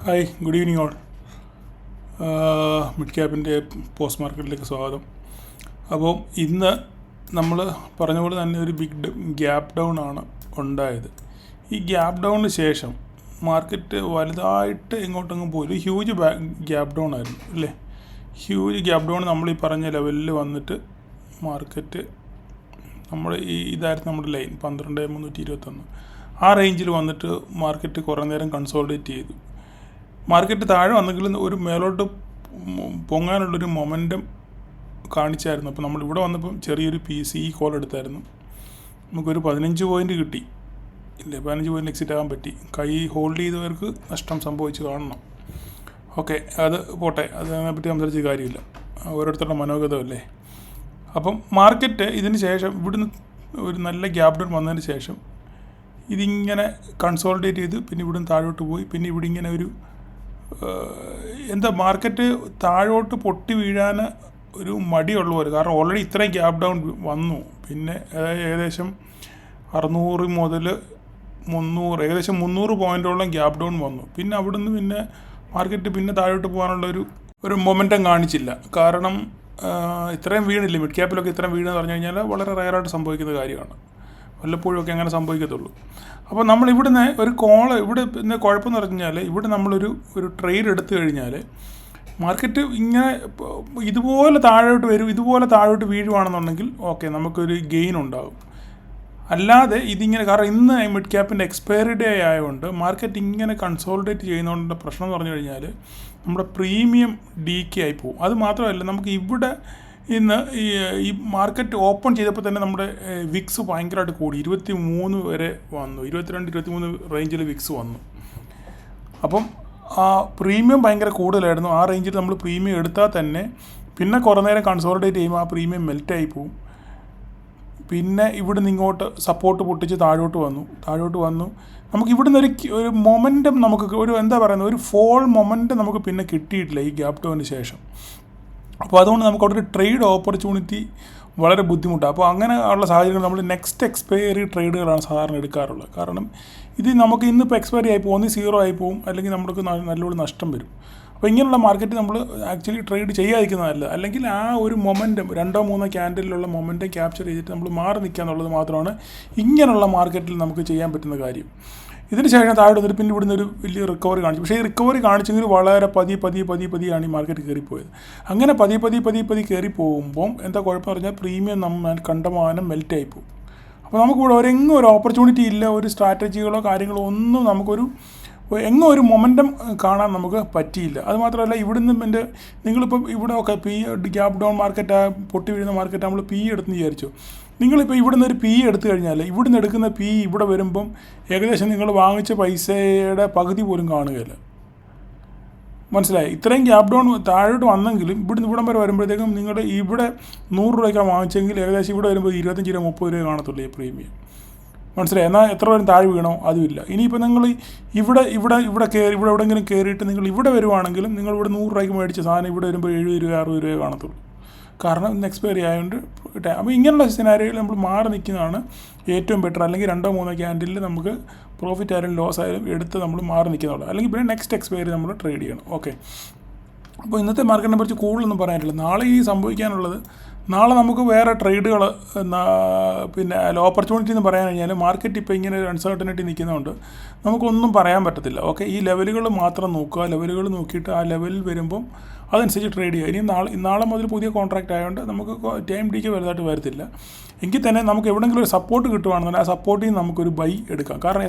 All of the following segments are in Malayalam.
Hi, good evening all. Mid ക്യാപ്പിൻ്റെ പോസ്റ്റ് മാർക്കറ്റിലേക്ക് സ്വാഗതം. അപ്പോൾ ഇന്ന് നമ്മൾ പറഞ്ഞ പോലെ തന്നെ ഒരു ബിഗ് ഗ്യാപ്പ് ഡൗൺ ആണ് ഉണ്ടായത്. ഈ ഗ്യാപ്പ് ഡൗണിന് ശേഷം മാർക്കറ്റ് വലുതായിട്ട് എങ്ങോട്ടെങ്കിലും പോയി ഒരു ഹ്യൂജ് ഗ്യാപ്പ് ഡൗൺ ആയിരുന്നു അല്ലേ. ഹ്യൂജ് ഗ്യാപ്പ് ഡൗൺ നമ്മൾ ഈ പറഞ്ഞ ലെവലിൽ വന്നിട്ട് മാർക്കറ്റ് ഇതായിരുന്നു നമ്മുടെ ലൈൻ 12,321. ആ റേഞ്ചിൽ വന്നിട്ട് മാർക്കറ്റ് കുറേ നേരം കൺസോളിഡേറ്റ് ചെയ്തു. മാർക്കറ്റ് താഴെ വന്നെങ്കിലും ഒരു മേലോട്ട് പൊങ്ങാനുള്ളൊരു മൊമെൻറ്റം കാണിച്ചായിരുന്നു. അപ്പോൾ നമ്മളിവിടെ വന്നപ്പം ചെറിയൊരു PCE കോൾ എടുത്തായിരുന്നു. നമുക്കൊരു 15 പോയിൻ്റ് കിട്ടി ഇല്ലേ, 15 പോയിൻ്റ് എക്സിറ്റ് ആകാൻ പറ്റി. കൈ ഹോൾഡ് ചെയ്തവർക്ക് നഷ്ടം സംഭവിച്ച് കാണണം. ഓക്കെ, അത് പോട്ടെ, അതിനെപ്പറ്റി സംസാരിച്ച കാര്യമില്ല, ഓരോരുത്തരുടെ മനോഗതമല്ലേ. അപ്പം മാർക്കറ്റ് ഇതിന് ശേഷം ഇവിടുന്ന് ഒരു നല്ല ഗ്യാപ്പ് ഡൗൺ വന്നതിന് ശേഷം ഇതിങ്ങനെ കൺസോളിഡേറ്റ് ചെയ്ത് പിന്നെ ഇവിടുന്ന് താഴോട്ട് പോയി. പിന്നെ ഇവിടെ ഇങ്ങനെ ഒരു മാർക്കറ്റ് താഴോട്ട് പൊട്ടി വീഴാൻ ഒരു മടിയുള്ള പോലെ. കാരണം ഓൾറെഡി ഇത്രയും ഗ്യാപ്പ് ഡൗൺ വന്നു. പിന്നെ ഏകദേശം 600 മുതൽ 300, ഏകദേശം 300 പോയിൻ്റോളം ഗ്യാപ്പ് ഡൗൺ വന്നു. പിന്നെ അവിടുന്ന് പിന്നെ മാർക്കറ്റ് പിന്നെ താഴോട്ട് പോകാനുള്ളൊരു മൊമെൻറ്റം കാണിച്ചില്ല. കാരണം ഇത്രയും വീണില്ല. മിഡ് ക്യാപ്പിലൊക്കെ ഇത്രയും വീണെന്ന് പറഞ്ഞു കഴിഞ്ഞാൽ വളരെ റയറായിട്ട് സംഭവിക്കുന്ന കാര്യമാണ്. വല്ലപ്പോഴും ഒക്കെ അങ്ങനെ സംഭവിക്കത്തുള്ളൂ. അപ്പോൾ നമ്മൾ ഇവിടുന്ന് ഒരു ഇവിടെ പിന്നെ കുഴപ്പമെന്ന് പറഞ്ഞാൽ ഇവിടെ നമ്മളൊരു ട്രേഡ് എടുത്തു കഴിഞ്ഞാൽ മാർക്കറ്റ് ഇങ്ങനെ ഇതുപോലെ താഴോട്ട് വീഴുവാണെന്നുണ്ടെങ്കിൽ ഓക്കെ, നമുക്കൊരു ഗെയിൻ ഉണ്ടാകും. അല്ലാതെ ഇതിങ്ങനെ, കാരണം ഇന്ന് മിഡ് ക്യാപ്പിൻ്റെ എക്സ്പയറി ഡേ ആയതുകൊണ്ട് മാർക്കറ്റ് ഇങ്ങനെ കൺസോളിഡേറ്റ് ചെയ്യുന്നതുകൊണ്ട് പ്രശ്നം എന്ന് പറഞ്ഞു കഴിഞ്ഞാൽ നമ്മുടെ പ്രീമിയം ഡീക്കെ ആയി പോകും. അത് മാത്രമല്ല, നമുക്ക് ഇവിടെ ഇന്ന് ഈ മാർക്കറ്റ് ഓപ്പൺ ചെയ്തപ്പോൾ തന്നെ നമ്മുടെ വിക്സ് ഭയങ്കരമായിട്ട് കൂടി 23 വരെ വന്നു. 22-23 റേഞ്ചിൽ വിക്സ് വന്നു. അപ്പം ആ പ്രീമിയം ഭയങ്കര കൂടുതലായിരുന്നു. ആ റേഞ്ചിൽ നമ്മൾ പ്രീമിയം എടുത്താൽ തന്നെ പിന്നെ കുറേ നേരം കൺസോളിഡേറ്റ് ചെയ്യുമ്പോൾ ആ പ്രീമിയം മെൽറ്റായി പോവും. പിന്നെ ഇവിടുന്ന് ഇങ്ങോട്ട് സപ്പോർട്ട് പൊട്ടിച്ച് താഴോട്ട് വന്നു. നമുക്ക് ഇവിടുന്ന് ഒരു മൊമെൻറ്റം നമുക്ക് ഒരു ഫോൾ മൊമെൻറ്റം നമുക്ക് പിന്നെ കിട്ടിയിട്ടില്ല ഈ ഗ്യാപ്പ് ഡൗണിന് ശേഷം. അപ്പോൾ അതുകൊണ്ട് നമുക്ക് അവിടെ ഒരു ട്രേഡ് ഓപ്പർച്യൂണിറ്റി വളരെ ബുദ്ധിമുട്ടാണ്. അപ്പോൾ അങ്ങനെ ഉള്ള സാഹചര്യങ്ങൾ നമ്മൾ നെക്സ്റ്റ് എക്സ്പയറി ട്രേഡുകളാണ് സാധാരണ എടുക്കാറുള്ളത്. കാരണം ഇത് നമുക്ക് ഇന്നിപ്പോൾ എക്സ്പയറി ആയി പോകും, ഒന്ന് 0 ആയി പോകും, അല്ലെങ്കിൽ നമുക്ക് നല്ലൊരു നഷ്ടം വരും. അപ്പോൾ ഇങ്ങനെയുള്ള മാർക്കറ്റ് നമ്മൾ ആക്ച്വലി ട്രേഡ് ചെയ്യാതിരിക്കുന്നതല്ല. അല്ലെങ്കിൽ ആ ഒരു മൊമെൻറ്റം 2-3 ക്യാൻഡലിലുള്ള മൊമെൻറ്റം ക്യാപ്ചർ ചെയ്തിട്ട് നമ്മൾ മാറി നിൽക്കുക എന്നുള്ളത് മാത്രമാണ് ഇങ്ങനെയുള്ള മാർക്കറ്റിൽ നമുക്ക് ചെയ്യാൻ പറ്റുന്ന കാര്യം. ഇതിന് ശേഷം താഴെ വന്നിട്ട് പിന്നെ ഇവിടുന്ന് ഒരു വലിയ റിക്കവറി കാണിച്ചു. പക്ഷേ ഈ റിക്കവറി കാണിച്ചെങ്കിൽ വളരെ പതിയാണ് ഈ മാർക്കറ്റ് കയറിപ്പോയത്. അങ്ങനെ പതിയെ കയറി പോകുമ്പം എന്താ കുഴപ്പം പറഞ്ഞാൽ പ്രീമിയം കണ്ടമാനം മെൽറ്റായി പോകും. അപ്പോൾ നമുക്കിവിടെ ഒരു ഓപ്പർച്യൂണിറ്റി ഇല്ല, ഒരു സ്ട്രാറ്റജികളോ കാര്യങ്ങളോ ഒന്നും ഒരു മൊമെൻറ്റം കാണാൻ നമുക്ക് പറ്റിയില്ല. അതുമാത്രമല്ല, ഇവിടുന്ന് നിങ്ങളിപ്പം ഇവിടെ ഒക്കെ ഗ്യാപ്പ് ഡൗൺ മാർക്കറ്റ്, പൊട്ടി വീഴുന്ന മാർക്കറ്റ് നമ്മൾ എടുത്തെന്ന് വിചാരിച്ചു. നിങ്ങളിപ്പോൾ ഇവിടുന്ന് ഒരു എടുത്തു കഴിഞ്ഞാൽ ഇവിടുന്ന് എടുക്കുന്ന ഇവിടെ വരുമ്പം ഏകദേശം നിങ്ങൾ വാങ്ങിച്ച പൈസയുടെ പകുതി പോലും കാണുകയില്ല. മനസ്സിലായി? ഇത്രയും ഗ്യാപ്പ് ഡൗൺ താഴോട്ട് വന്നെങ്കിലും ഇവിടം വരെ വരുമ്പോഴത്തേക്കും നിങ്ങൾ ഇവിടെ 100 രൂപയ്ക്കാണ് വാങ്ങിച്ചെങ്കിൽ ഏകദേശം ഇവിടെ വരുമ്പോൾ 25-30 രൂപ കാണത്തുള്ളൂ ഈ പ്രീമിയം. മനസ്സിലായി? എന്നാൽ എത്ര പേരും താഴെ വീണോ അതുമില്ല. ഇനിയിപ്പോൾ നിങ്ങൾ ഇവിടെ എവിടെയെങ്കിലും കയറിയിട്ട് നിങ്ങൾ ഇവിടെ വരുവാണെങ്കിലും നിങ്ങൾ ഇവിടെ 100 രൂപയ്ക്ക് മേടിച്ച സാധനം ഇവിടെ വരുമ്പോൾ 70 രൂപ 60 രൂപ കാണത്തുള്ളൂ. കാരണം ഇന്ന് എക്സ്പയറി ആയതുകൊണ്ട്. അപ്പോൾ ഇങ്ങനെയുള്ള സിനാരിയോയിൽ നമ്മൾ മാറി നിൽക്കുന്നതാണ് ഏറ്റവും ബെറ്റർ. അല്ലെങ്കിൽ 2-3 ക്യാൻഡിലിൽ നമുക്ക് പ്രോഫിറ്റ് ആയാലും ലോസ് ആയാലും എടുത്ത് നമ്മൾ മാറി നിൽക്കുന്നുള്ളൂ. അല്ലെങ്കിൽ പിന്നെ നെക്സ്റ്റ് എക്സ്പയറി നമ്മൾ ട്രേഡ് ചെയ്യണം. ഓക്കെ, അപ്പോൾ ഇന്നത്തെ മാർക്കറ്റിനെ കുറിച്ച് കൂടുതലൊന്നും പറയാനില്ല. നാളെ ഈ സംഭവിക്കാനുള്ളത്, നാളെ നമുക്ക് വേറെ ട്രേഡുകൾ പിന്നെ ഓപ്പർച്യൂണിറ്റി എന്ന് പറയാൻ കഴിഞ്ഞാൽ മാർക്കറ്റ് ഇപ്പോൾ ഇങ്ങനെ ഒരു അൺസർട്ടനിറ്റി നിൽക്കുന്നതുകൊണ്ട് നമുക്കൊന്നും പറയാൻ പറ്റത്തില്ല. ഓക്കെ, ഈ ലെവലുകൾ മാത്രം നോക്കുക. ലെവലുകൾ നോക്കിയിട്ട് ആ ലെവലിൽ വരുമ്പം അതനുസരിച്ച് ട്രേഡ് ചെയ്യുക. ഇനി നാളെ മുതൽ പുതിയ കോൺട്രാക്റ്റ് ആയതുകൊണ്ട് നമുക്ക് ടൈം ഡിക്ക് വലുതായിട്ട് വരത്തില്ല. എങ്കിൽ തന്നെ നമുക്ക് എവിടെയെങ്കിലും ഒരു സപ്പോർട്ട് കിട്ടുവാണെന്നുണ്ടെങ്കിൽ ആ സപ്പോർട്ടിൽ നിന്ന് നമുക്കൊരു ബൈ എടുക്കാം. കാരണം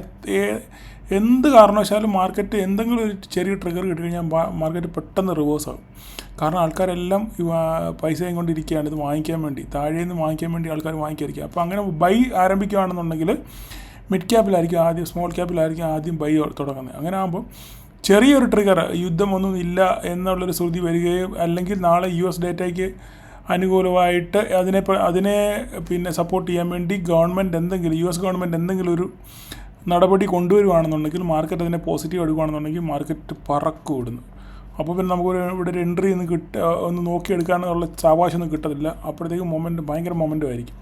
എന്ത് കാരണവശാലും മാർക്കറ്റ് എന്തെങ്കിലും ഒരു ചെറിയ ട്രിഗർ കിട്ടിക്കഴിഞ്ഞാൽ മാർക്കറ്റ് പെട്ടെന്ന് റിവേഴ്സ് ആകും. കാരണം ആൾക്കാരെല്ലാം പൈസയും കൊണ്ടിരിക്കുകയാണ് ഇത് വാങ്ങിക്കാൻ വേണ്ടി, താഴേന്ന് വാങ്ങിക്കാൻ വേണ്ടി ആൾക്കാർ വാങ്ങിക്കാതിരിക്കുക. അപ്പോൾ അങ്ങനെ ബൈ ആരംഭിക്കുകയാണെന്നുണ്ടെങ്കിൽ മിഡ് ക്യാപ്പിലായിരിക്കും ആദ്യം, സ്മോൾ ക്യാപ്പിലായിരിക്കും ആദ്യം ബൈ തുടങ്ങുന്നത്. അങ്ങനെ ആകുമ്പോൾ ചെറിയൊരു ട്രിഗർ, യുദ്ധമൊന്നും ഇല്ല എന്നുള്ളൊരു ശ്രുതി വരികയും, അല്ലെങ്കിൽ നാളെ US ഡേറ്റയ്ക്ക് അനുകൂലമായിട്ട് അതിനെ പിന്നെ സപ്പോർട്ട് ചെയ്യാൻ വേണ്ടി US ഗവൺമെൻറ് എന്തെങ്കിലും ഒരു നടപടി കൊണ്ടുവരുവാണെന്നുണ്ടെങ്കിൽ മാർക്കറ്റ് അതിനെ പോസിറ്റീവ് എടുക്കുകയാണെന്നുണ്ടെങ്കിൽ മാർക്കറ്റ് പറക്കും ഇടുന്നു. അപ്പോൾ പിന്നെ ഇവിടെ ഒരു എൻട്രി ഒന്ന് നോക്കിയെടുക്കാനുള്ള സാവകാശമൊന്നും കിട്ടത്തില്ല. അപ്പോഴത്തേക്കും ഭയങ്കര മൊമെൻറ്റം ആയിരിക്കും.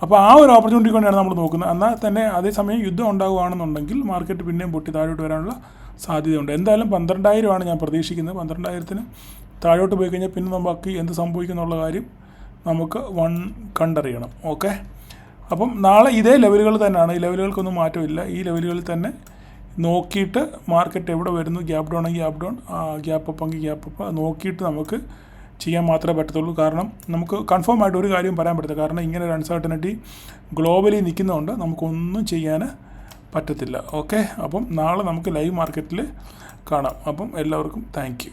അപ്പോൾ ആ ഒരു ഓപ്പർച്യൂണിറ്റി കൊണ്ടാണ് നമ്മൾ നോക്കുന്നത്. എന്നാൽ തന്നെ അതേസമയം യുദ്ധം ഉണ്ടാകുകയാണെന്നുണ്ടെങ്കിൽ മാർക്കറ്റ് പിന്നെയും പൊട്ടി താഴോട്ട് വരാനുള്ള സാധ്യതയുണ്ട്. എന്തായാലും 12,000 ഞാൻ പ്രതീക്ഷിക്കുന്നത്. 12,000-ന് താഴോട്ട് പോയി കഴിഞ്ഞാൽ പിന്നെ നമുക്ക് എന്ത് സംഭവിക്കുന്നുള്ള കാര്യം നമുക്ക് കണ്ടറിയണം. ഓക്കെ, അപ്പം നാളെ ഇതേ ലെവലുകൾ തന്നെയാണ്, ഈ ലെവലുകൾക്കൊന്നും മാറ്റമില്ല. ഈ ലെവലുകളിൽ തന്നെ നോക്കിയിട്ട് മാർക്കറ്റ് എവിടെ വരുന്നു, ഗ്യാപ്പ് ഡൗൺ എങ്കിൽ ഗ്യാപ്പ് ഡൗൺ, ഗ്യാപ്പ് അപ്പ് എങ്കിൽ ഗ്യാപ്പ് അപ്പ് നോക്കിയിട്ട് നമുക്ക് ചെയ്യാൻ മാത്രമേ പറ്റത്തുള്ളൂ. കാരണം നമുക്ക് കൺഫേം ആയിട്ട് ഒരു കാര്യം പറയാൻ പറ്റത്തില്ല. കാരണം ഇങ്ങനെ ഒരു അൺസർട്ടനിറ്റി ഗ്ലോബലി നിൽക്കുന്നതുകൊണ്ട് നമുക്കൊന്നും ചെയ്യാൻ പറ്റത്തില്ല. ഓക്കെ, അപ്പം നാളെ നമുക്ക് ലൈവ് മാർക്കറ്റിൽ കാണാം. അപ്പം എല്ലാവർക്കും താങ്ക് യു.